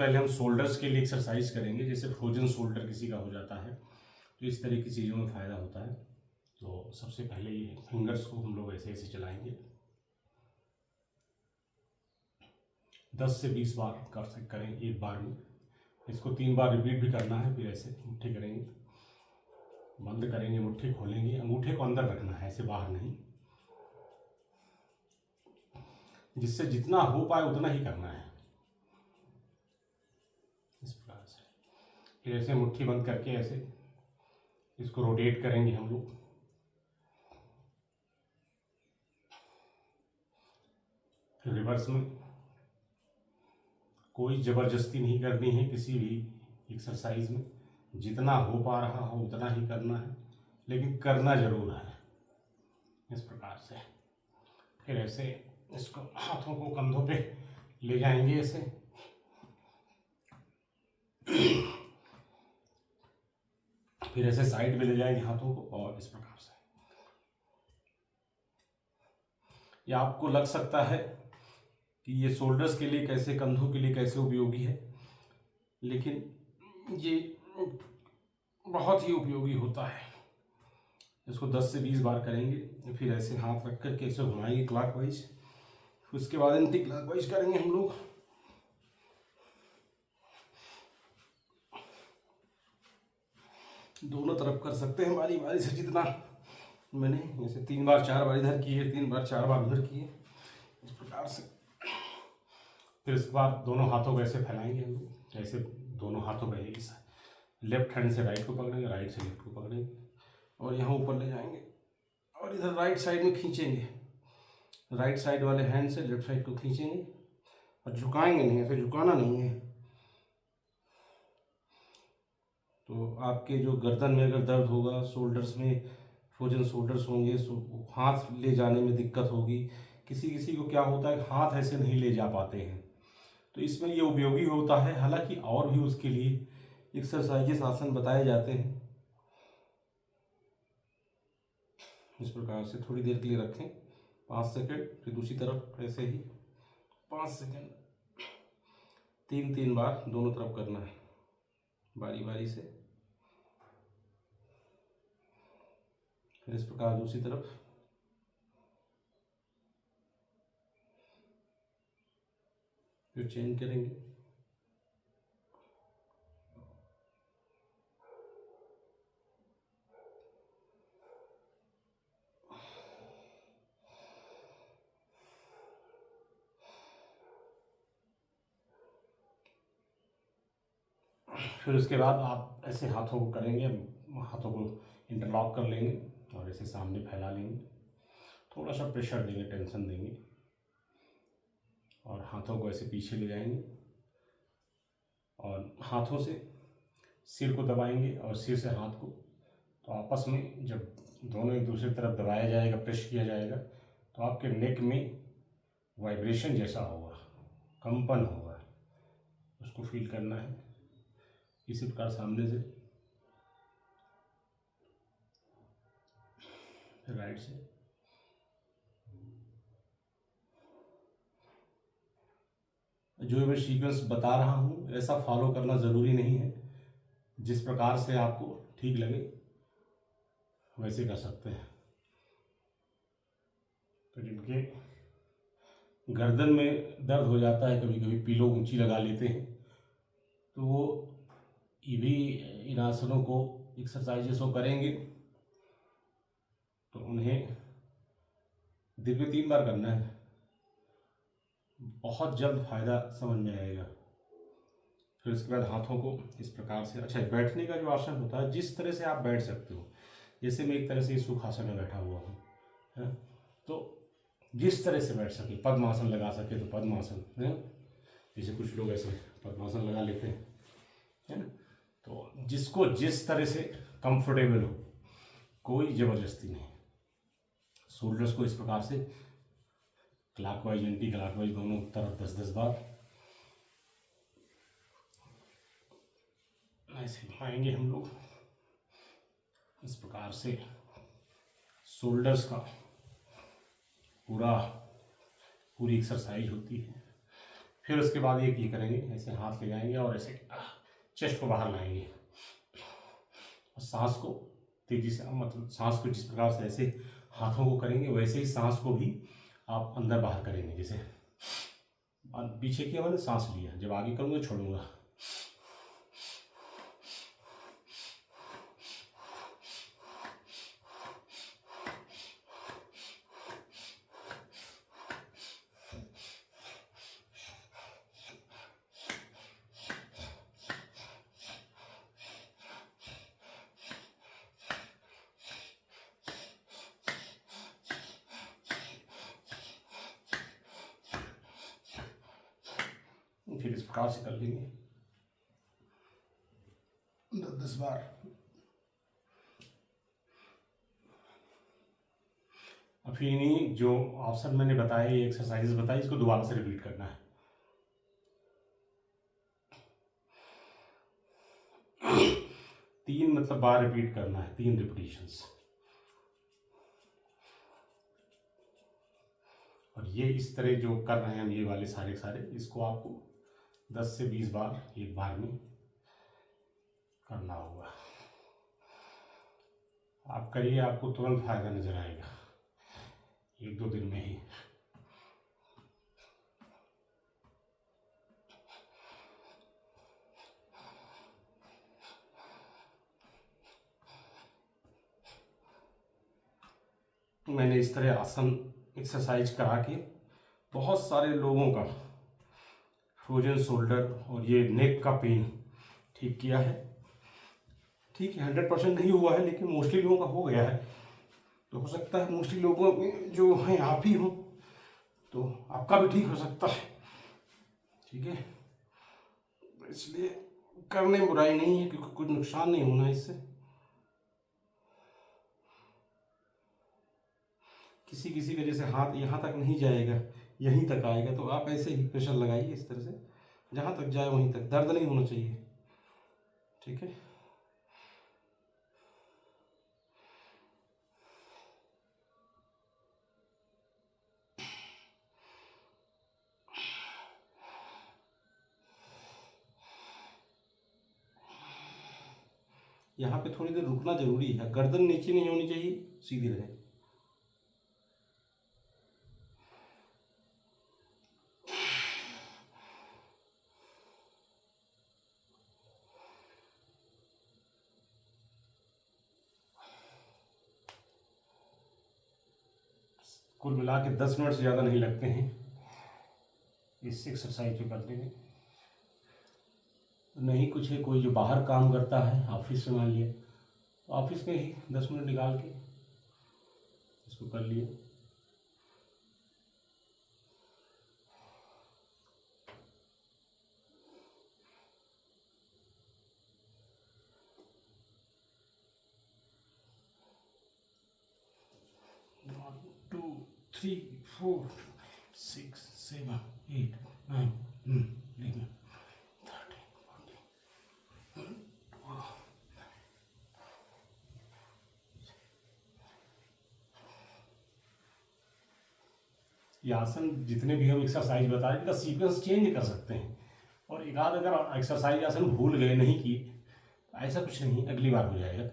पहले हम शोल्डर्स के लिए एक्सरसाइज करेंगे। जैसे फ्रोजन शोल्डर किसी का हो जाता है तो इस तरह की चीज़ों में फ़ायदा होता है। तो सबसे पहले ये फिंगर्स को हम लोग ऐसे ऐसे चलाएंगे, 10 से 20 बार करें एक बार में। इसको 3 बार रिपीट भी करना है। फिर ऐसे मुट्ठी करेंगे, बंद करेंगे, मुट्ठी खोलेंगे, अंगूठे को अंदर रखना है, ऐसे बाहर नहीं। जिससे जितना हो पाए उतना ही करना है, इस प्रकार से। फिर ऐसे मुट्ठी बंद करके ऐसे इसको रोटेट करेंगे हम लोग। फिर रिवर्स में। कोई ज़बरदस्ती नहीं करनी है किसी भी एक्सरसाइज में, जितना हो पा रहा हो उतना ही करना है, लेकिन करना जरूर है, इस प्रकार से। फिर ऐसे इसको हाथों को कंधों पे ले जाएंगे ऐसे, फिर ऐसे साइड में ले जाएंगे हाथों को, और इस प्रकार से। या आपको लग सकता है कि ये शोल्डर्स के लिए कैसे, कंधों के लिए कैसे उपयोगी है, लेकिन ये बहुत ही उपयोगी होता है। इसको 10 से 20 बार करेंगे। फिर ऐसे हाथ रख करके ऐसे घुमाएंगे क्लॉकवाइज, उसके बाद एंटी क्लॉकवाइज करेंगे हम लोग। दोनों तरफ कर सकते हैं बारी बारी से, जितना मैंने जैसे 3 बार 4 बार इधर किए, 3 बार 4 बार उधर किए, इस प्रकार से। फिर इसके बाद दोनों हाथों को ऐसे फैलाएंगे हम लोग, ऐसे दोनों हाथों को एक लेफ्ट हैंड से राइट को पकड़ेंगे, राइट से लेफ्ट को पकड़ेंगे, और यहाँ ऊपर ले जाएंगे, और इधर राइट साइड में खींचेंगे। राइट साइड वाले हैंड से लेफ्ट साइड को खींचेंगे, और झुकाएंगे नहीं, ऐसे झुकाना नहीं है। तो आपके जो गर्दन में अगर दर्द होगा, शोल्डर्स में फ्रोजन शोल्डर्स होंगे, हाथ ले जाने में दिक्कत होगी। किसी किसी को क्या होता है, हाथ ऐसे नहीं ले जा पाते हैं, तो इसमें ये उपयोगी होता है। हालांकि और भी उसके लिए एक्सरसाइजेस, आसन बताए जाते हैं। इस प्रकार से थोड़ी देर के लिए रखें, 5 सेकंड, फिर दूसरी तरफ ऐसे ही 5 सेकंड, 3 बार दोनों तरफ करना है बारी बारी से। फिर इस प्रकार दूसरी तरफ, फिर चेंज करेंगे। फिर उसके बाद आप ऐसे हाथों को करेंगे, हाथों को इंटरलॉक कर लेंगे, और ऐसे सामने फैला लेंगे। थोड़ा सा प्रेशर देंगे, टेंशन देंगे, और हाथों को ऐसे पीछे ले जाएंगे, और हाथों से सिर को दबाएंगे, और सिर से हाथ को। तो आपस में जब दोनों एक दूसरे तरफ दबाया जाएगा, प्रेस किया जाएगा, तो आपके नेक में वाइब्रेशन जैसा होगा, कंपन होगा, उसको फील करना है। इसी प्रकार सामने से, फिर राइट से। जो मैं सीक्वेंस बता रहा हूँ ऐसा फॉलो करना ज़रूरी नहीं है, जिस प्रकार से आपको ठीक लगे वैसे कर सकते हैं। तो जिनके गर्दन में दर्द हो जाता है, कभी कभी पीलो ऊंची लगा लेते हैं, तो वो ये भी इन आसनों को, एक्सरसाइजेस को करेंगे तो उन्हें दिन में 3 बार करना है। बहुत जल्द फायदा समझ में आएगा। फिर उसके बाद हाथों को इस प्रकार से, अच्छा बैठने का जो आसन होता है, जिस तरह से आप बैठ सकते हो, जैसे मैं एक तरह से सुखासन में बैठा हुआ हूँ, है, तो जिस तरह से बैठ सके, पद्मासन लगा सके तो पद्मासन, है, जैसे कुछ लोग ऐसे पद्मासन लगा लेते हैं, है ना। तो जिसको जिस तरह से कंफर्टेबल हो, कोई ज़बरदस्ती नहीं। शोल्डर्स को इस प्रकार से क्लॉकवाइज, एंटी क्लॉकवाइज दोनों तरफ 10-10 बार ऐसे घुमाएंगे हम लोग। इस प्रकार से शोल्डर्स का पूरी एक्सरसाइज होती है। फिर उसके बाद ये करेंगे, ऐसे हाथ ले जाएंगे और ऐसे चेस्ट को बाहर लाएंगे और सांस को तेजी से, मतलब सांस को जिस प्रकार से ऐसे हाथों को करेंगे वैसे ही सांस को भी आप अंदर बाहर करेंगे। जैसे पीछे किया मैंने सांस लिया, जब आगे करूँगा छोड़ूंगा। फिर इस प्रकार से कर लेंगे 10 बार। अब फिर इन्हीं जो ऑप्शन मैंने बताए, ये एक्सरसाइज बताई, इसको दोबारा से रिपीट करना है। तीन मतलब बार रिपीट करना है, 3 रिपीटिशंस। और ये इस तरह जो कर रहे हैं हम, ये वाले सारे इसको आपको 10 से 20 बार एक बार में करना होगा। आप करिए, आपको तुरंत फायदा नजर आएगा 1-2 दिन में ही। मैंने इस तरह आसन एक्सरसाइज करा के बहुत सारे लोगों का फ्रोजन शोल्डर और ये नेक का पेन ठीक किया है। ठीक है, 100% नहीं हुआ है, लेकिन मोस्टली लोगों का हो गया है। तो हो सकता है मोस्टली लोगों में जो हैं आप ही हो, तो आपका भी ठीक हो सकता है। ठीक है, इसलिए करने में बुराई नहीं है, क्योंकि कुछ नुकसान नहीं होना इससे। किसी किसी का जैसे हाथ यहाँ तक नहीं जाएगा, यहीं तक आएगा, तो आप ऐसे ही प्रेशर लगाइए इस तरह से, जहाँ तक जाए वहीं तक, दर्द नहीं होना चाहिए। ठीक है, यहाँ पे थोड़ी देर रुकना जरूरी है। गर्दन नीचे नहीं होनी चाहिए, सीधी रहे। कुल मिला के 10 मिनट से ज़्यादा नहीं लगते हैं इस एक्सरसाइज को करने में। नहीं कुछ है, कोई जो बाहर काम करता है ऑफिस में, मान लिया, तो ऑफिस में ही 10 मिनट निकाल के इसको कर लिए। टू 3 4 6 7 8 9 11 13 14 ये आसन जितने भी हम एक्सरसाइज बता रहे हैं, इनका सीक्वेंस चेंज कर सकते हैं। और एक आध अगर एक्सरसाइज आसन भूल गए, नहीं किए, तो ऐसा कुछ नहीं, अगली बार हो जाएगा।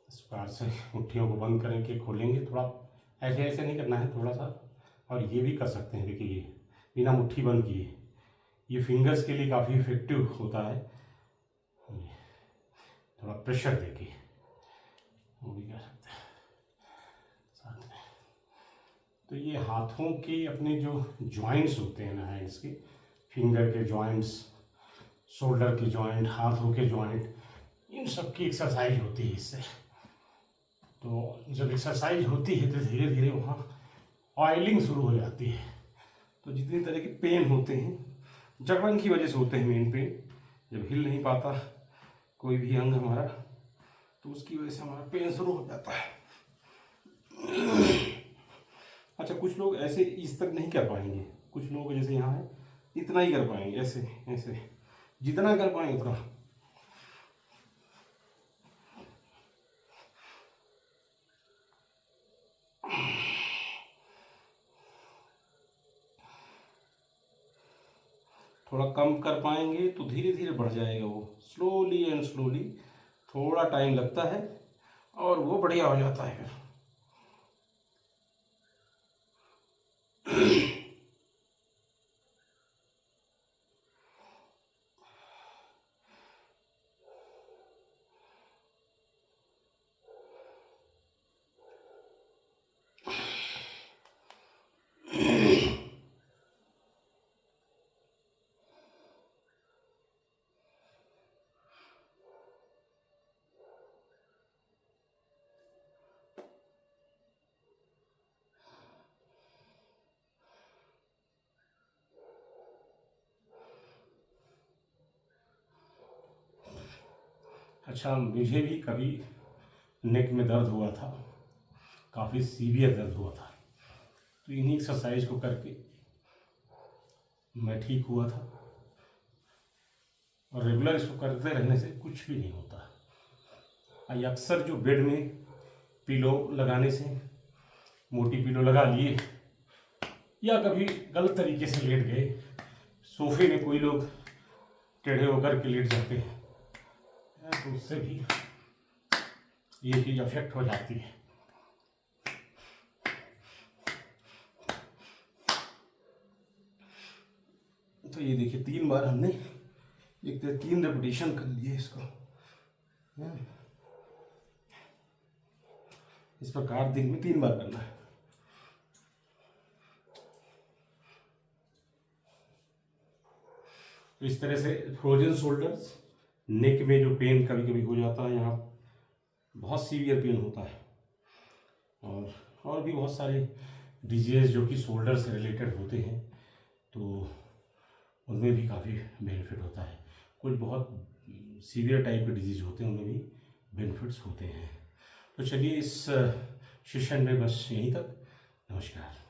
इस प्रकार से मुट्ठियों को बंद करके खोलेंगे। थोड़ा ऐसे ऐसे नहीं करना है, थोड़ा सा। और ये भी कर सकते हैं, देखिए ये बिना मुट्ठी बंद किए, ये फिंगर्स के लिए काफ़ी इफेक्टिव होता है। थोड़ा प्रेशर देके वो भी कर सकते हैं साथ में। तो ये हाथों के अपने जो जॉइंट्स होते हैं ना, हैंड्स के, फिंगर के जॉइंट्स शोल्डर के जॉइंट, हाथों के जॉइंट, इन सब की एक्सरसाइज होती है इससे। तो जब एक्सरसाइज होती है तो धीरे धीरे वहाँ ऑयलिंग शुरू हो जाती है। तो जितनी तरह के पेन होते हैं, जकड़न की वजह से होते हैं मेन पेन। जब हिल नहीं पाता कोई भी अंग हमारा, तो उसकी वजह से हमारा पेन शुरू हो जाता है। अच्छा, कुछ लोग ऐसे इस तक नहीं कर पाएंगे, कुछ लोग जैसे यहाँ है इतना ही कर पाएंगे, ऐसे ऐसे जितना कर पाएंगे उतना। थोड़ा कम कर पाएंगे तो धीरे धीरे बढ़ जाएगा वो, स्लोली एंड स्लोली। थोड़ा टाइम लगता है और वो बढ़िया हो जाता है फिर। अच्छा, मुझे भी कभी नेक में दर्द हुआ था, काफ़ी सीवियर दर्द हुआ था। तो इन्हीं एक्सरसाइज को करके मैं ठीक हुआ था। और रेगुलर इसको करते रहने से कुछ भी नहीं होता। ये अक्सर जो बेड में पिलो लगाने से, मोटी पिलो लगा लिए या कभी गलत तरीके से लेट गए, सोफे में कोई लोग टेढ़े होकर के लेट जाते हैं, तो उससे भी ये चीज़ अफेक्ट हो जाती है। तो ये देखिए 3 बार हमने एक 3 रेपिटेशन कर लिए इसको। इस प्रकार दिन में 3 बार करना है। तो इस तरह से फ्रोजन शोल्डर्स, नेक में जो पेन कभी कभी हो जाता है, यहाँ बहुत सीवियर पेन होता है, और भी बहुत सारे डिजीज़ जो कि शोल्डर से रिलेटेड होते हैं, तो उनमें भी काफ़ी बेनिफिट होता है। कुछ बहुत सीवियर टाइप के डिजीज़ होते हैं, उनमें भी बेनिफिट्स होते हैं। तो चलिए, इस सेशन में बस यहीं तक। नमस्कार।